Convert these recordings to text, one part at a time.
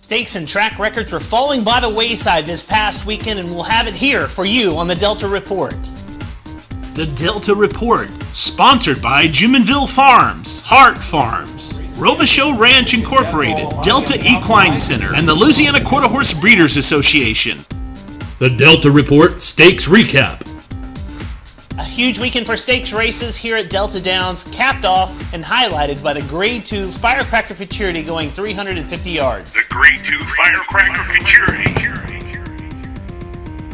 Stakes and track records were falling by the wayside this past weekend, and we'll have it here for you on the Delta Report. The Delta Report, sponsored by Jumonville Farms, Hart Farms, Robichaux Ranch Incorporated, Delta Equine Center, and the Louisiana Quarter Horse Breeders Association. The Delta Report Stakes Recap. A huge weekend for stakes races here at Delta Downs, capped off and highlighted by the Grade 2 Firecracker Futurity going 350 yards. The Grade 2 Firecracker Futurity.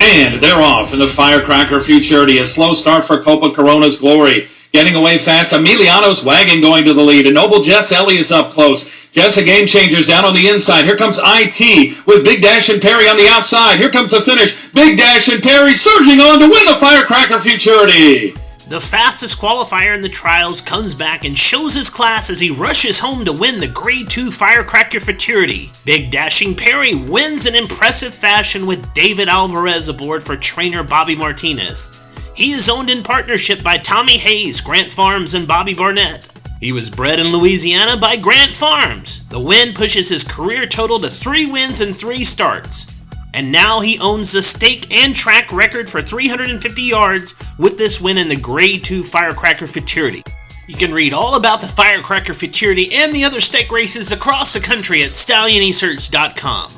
And they're off in the Firecracker Futurity. A slow start for Copa Corona's Glory. Getting away fast, Emiliano's Wagon going to the lead. And Noble Jess Ellie is up close. Jess, a game changer's down on the inside. Here comes IT with Big Dash and Perry on the outside. Here comes the finish. Big Dash and Perry surging on to win the Firecracker Futurity. The fastest qualifier in the trials comes back and shows his class as he rushes home to win the Grade 2 Firecracker Futurity. Big Dashing Perry wins in impressive fashion with David Alvarez aboard for trainer Bobby Martinez. He is owned in partnership by Tommy Hayes, Grant Farms, and Bobby Barnett. He was bred in Louisiana by Grant Farms. The win pushes his career total to 3 wins and 3 starts. And now he owns the stake and track record for 350 yards with this win in the Grade 2 Firecracker Futurity. You can read all about the Firecracker Futurity and the other stake races across the country at stallionesearch.com.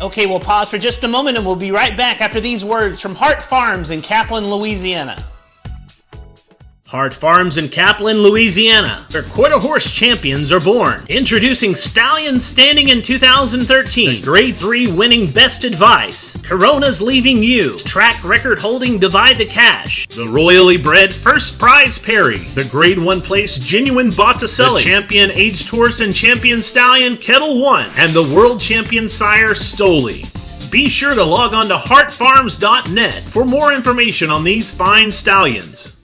Okay, we'll pause for just a moment and we'll be right back after these words from Hart Farms in Kaplan, Louisiana. Hart Farms in Kaplan, Louisiana, where quarter horse champions are born. Introducing Stallions Standing in 2013, the Grade 3 winning Best Advice, Corona's Leaving You, track record holding Divide the Cash, the royally bred First Prize Perry, the Grade 1 place Genuine Botticelli, the champion aged horse and champion stallion Kettle One, and the world champion sire Stoli. Be sure to log on to heartfarms.net for more information on these fine stallions.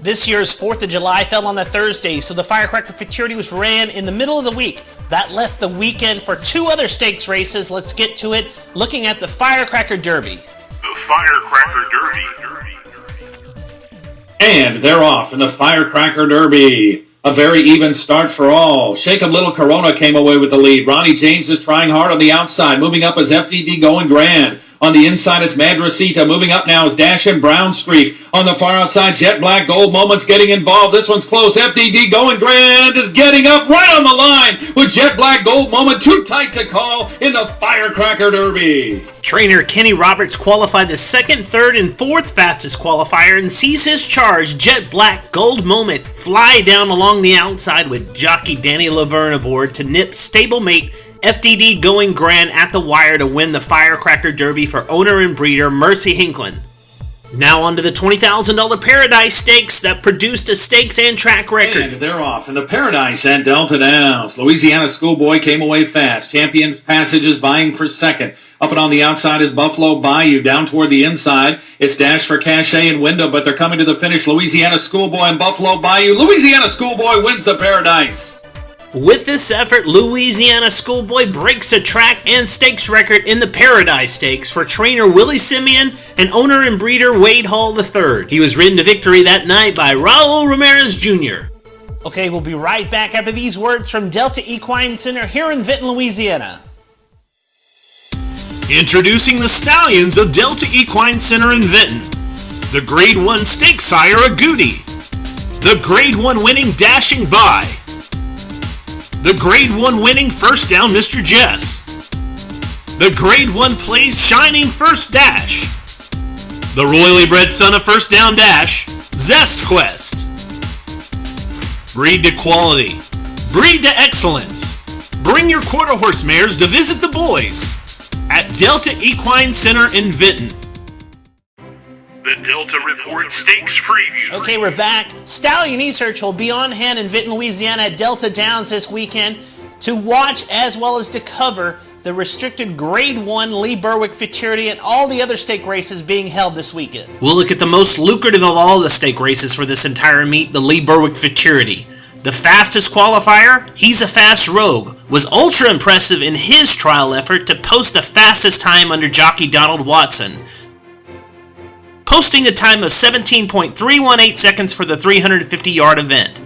This year's 4th of July fell on a Thursday, so the Firecracker Futurity was ran in the middle of the week. That left the weekend for 2 other stakes races. Let's get to it, looking at the Firecracker Derby. The Firecracker Derby. And they're off in the Firecracker Derby. A very even start for all. Shake 'em Little Corona came away with the lead. Ronnie James is trying hard on the outside. Moving up is FDD Going Grand. On the inside, it's Madrecita. Moving up now is Dash and Brown Street. On the far outside, Jet Black Gold Moment's getting involved. This one's close. FDD Going Grand is getting up right on the line with Jet Black Gold Moment too tight to call in the Firecracker Derby. Trainer Kenny Roberts qualified the 2nd, 3rd, and 4th fastest qualifier and sees his charge, Jet Black Gold Moment, fly down along the outside with jockey Danny Laverne aboard to nip stablemate FDD Going Grand at the wire to win the Firecracker Derby for owner and breeder Mercy Hinklin. Now on to the $20,000 Paradise Stakes that produced a stakes and track record. And they're off in the Paradise at Delta Downs. Louisiana Schoolboy came away fast. Champion's Passage is vying for 2nd. Up and on the outside is Buffalo Bayou. Down toward the inside, it's Dash for Cachet and Window, but they're coming to the finish. Louisiana Schoolboy and Buffalo Bayou. Louisiana Schoolboy wins the Paradise. With this effort, Louisiana Schoolboy breaks a track and stakes record in the Paradise Stakes for trainer Willie Simeon and owner and breeder Wade Hall III. He was ridden to victory that night by Raul Ramirez Jr. Okay, we'll be right back after these words from Delta Equine Center here in Vinton, Louisiana. Introducing the stallions of Delta Equine Center in Vinton. The Grade 1 Stake Sire Agouti. The Grade 1 winning Dashing By. The Grade 1 winning First Down Mr. Jess. The Grade 1 plays Shining First Dash. The royally bred son of First Down Dash, Zest Quest. Breed to quality. Breed to excellence. Bring your quarter horse mares to visit the boys at Delta Equine Center in Vinton. The Delta Report Stakes Preview. Okay, we're back. Stallion Esearch will be on hand in Vinton, Louisiana at Delta Downs this weekend to watch as well as to cover the restricted Grade 1 Lee Berwick Futurity and all the other stake races being held this weekend. We'll look at the most lucrative of all the stake races for this entire meet, the Lee Berwick Futurity. The fastest qualifier, He's a Fast Rogue, was ultra impressive in his trial effort to post the fastest time under jockey Donald Watson, posting a time of 17.318 seconds for the 350-yard event.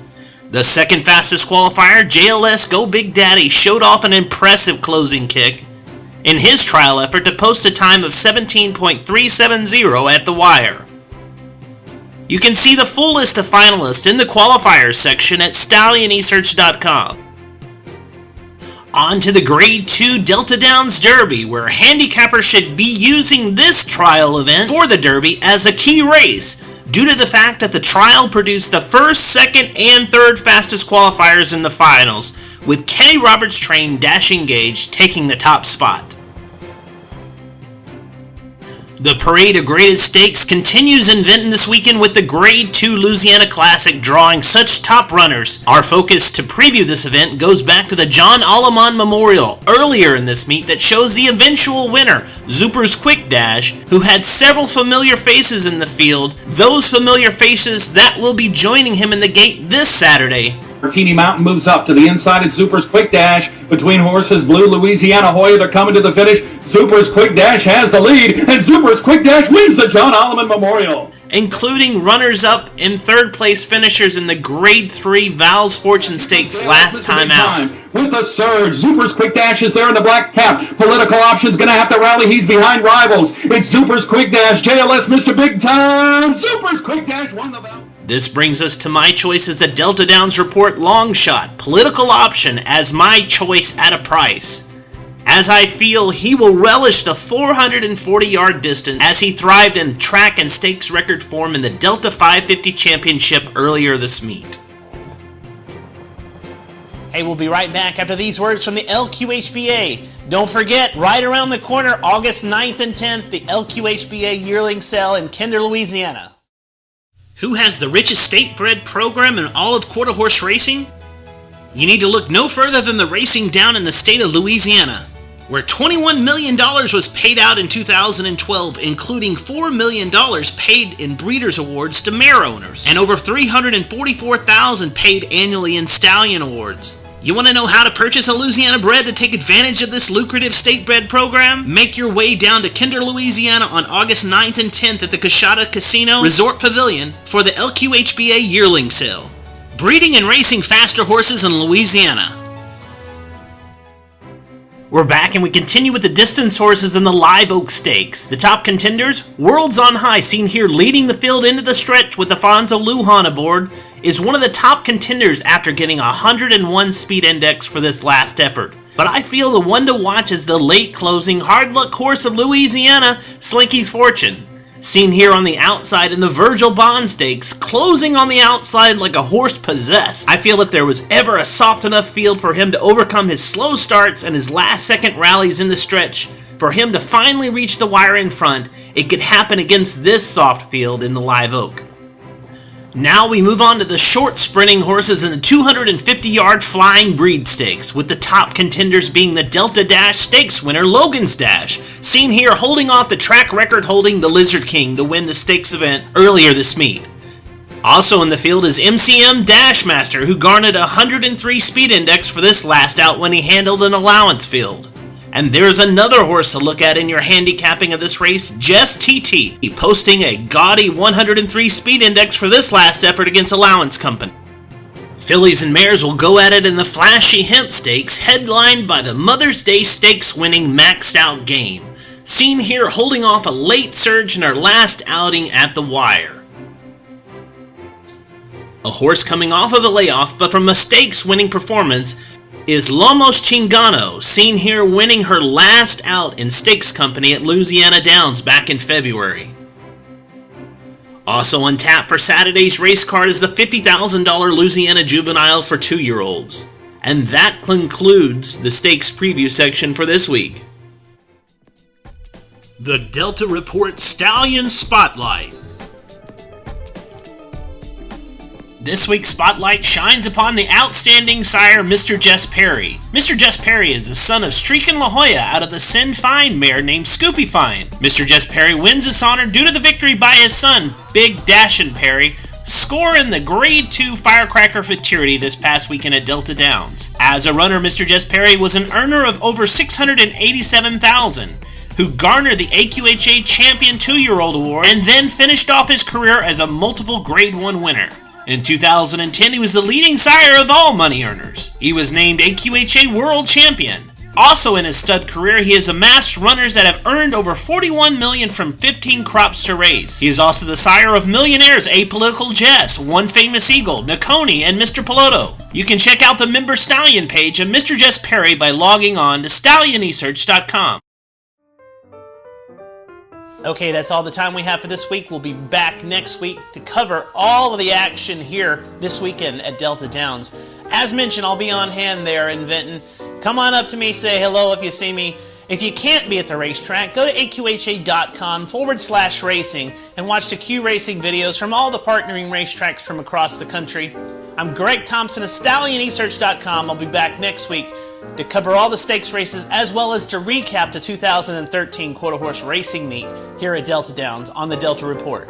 The second fastest qualifier, JLS Go Big Daddy, showed off an impressive closing kick in his trial effort to post a time of 17.370 at the wire. You can see the full list of finalists in the qualifiers section at stallionesearch.com. On to the Grade 2 Delta Downs Derby, where handicappers should be using this trial event for the Derby as a key race, due to the fact that the trial produced the first, second, and third fastest qualifiers in the finals, with Kenny Roberts' train Dashing Gauge taking the top spot. The Parade of Graded Stakes continues in Vinton this weekend with the Grade 2 Louisiana Classic drawing such top runners. Our focus to preview this event goes back to the John Aleman Memorial earlier in this meet that shows the eventual winner, Zuper's Quick Dash, who had several familiar faces in the field, those familiar faces that will be joining him in the gate this Saturday. Martini Mountain moves up to the inside at Zuper's Quick Dash. Between horses, Blue Louisiana Hoya, they're coming to the finish. Zuper's Quick Dash has the lead, and Zuper's Quick Dash wins the John Aleman Memorial. Including runners-up and third-place finishers in the Grade 3 Val's Fortune Stakes last time out. With a surge, Zuper's Quick Dash is there in the black cap. Political Option's going to have to rally. He's behind rivals. It's Zuper's Quick Dash, JLS Mr. Big Time. Zuper's Quick Dash won the Val. This brings us to my choice as the Delta Downs Report long shot, Political Option as my choice at a price, as I feel he will relish the 440-yard distance as he thrived in track and stakes record form in the Delta 550 Championship earlier this meet. Hey, we'll be right back after these words from the LQHBA. Don't forget, right around the corner, August 9th and 10th, the LQHBA yearling sale in Kinder, Louisiana. Who has the richest state-bred program in all of quarter horse racing? You need to look no further than the racing down in the state of Louisiana, where $21 million was paid out in 2012, including $4 million paid in Breeders' Awards to mare owners, and over $344,000 paid annually in Stallion Awards. You want to know how to purchase a Louisiana bred to take advantage of this lucrative state-bred program? Make your way down to Kinder, Louisiana on August 9th and 10th at the Coshada Casino Resort Pavilion for the LQHBA yearling sale. Breeding and racing faster horses in Louisiana. We're back and we continue with the distance horses in the Live Oak Stakes. The top contenders, Worlds on High, seen here leading the field into the stretch with Afonso Lujan aboard, is one of the top contenders after getting a 101 speed index for this last effort. But I feel the one to watch is the late closing hard luck horse of Louisiana, Slinky's Fortune. Seen here on the outside in the Virgil Bond Stakes, closing on the outside like a horse possessed. I feel if there was ever a soft enough field for him to overcome his slow starts and his last second rallies in the stretch, for him to finally reach the wire in front, it could happen against this soft field in the Live Oak. Now we move on to the short sprinting horses in the 250-yard Flying Breed Stakes, with the top contenders being the Delta Dash Stakes winner Logan's Dash, seen here holding off the track record holding the Lizard King to win the stakes event earlier this meet. Also in the field is MCM Dashmaster, who garnered a 103 speed index for this last out when he handled an allowance field. And there's another horse to look at in your handicapping of this race, Jess TT, posting a gaudy 103 speed index for this last effort against Allowance Company. Fillies and mares will go at it in the Flashy Hemp Stakes, headlined by the Mother's Day Stakes winning Maxed Out Game, seen here holding off a late surge in her last outing at the wire. A horse coming off of a layoff, but from a stakes winning performance, is Lomos Chingano, seen here winning her last out in Stakes Company at Louisiana Downs back in February. Also on tap for Saturday's race card is the $50,000 Louisiana Juvenile for 2-year-olds. And that concludes the stakes preview section for this week. The Delta Report Stallion Spotlight. This week's spotlight shines upon the outstanding sire, Mr. Jess Perry. Mr. Jess Perry is the son of Streakin' La Jolla out of the Sin Fine mare named Scoopy Fine. Mr. Jess Perry wins this honor due to the victory by his son, Big Dashin' Perry, scoring the Grade 2 Firecracker Futurity this past weekend at Delta Downs. As a runner, Mr. Jess Perry was an earner of over $687,000, who garnered the AQHA Champion 2-Year-Old Award and then finished off his career as a multiple Grade 1 winner. In 2010, he was the leading sire of all money earners. He was named AQHA World Champion. Also in his stud career, he has amassed runners that have earned over $41 million from 15 crops to race. He is also the sire of millionaires Apolitical Jess, One Famous Eagle, Nakoni, and Mr. Piloto. You can check out the member stallion page of Mr. Jess Perry by logging on to stallionesearch.com. Okay, that's all the time we have for this week. We'll be back next week to cover all of the action here this weekend at Delta Downs. As mentioned, I'll be on hand there in Vinton. Come on up to me, say hello if you see me. If you can't be at the racetrack, go to aqha.com/racing and watch the Q Racing videos from all the partnering racetracks from across the country. I'm Greg Thompson of stallionesearch.com. I'll be back next week to cover all the stakes races as well as to recap the 2013 Quarter Horse Racing Meet here at Delta Downs on the Delta Report.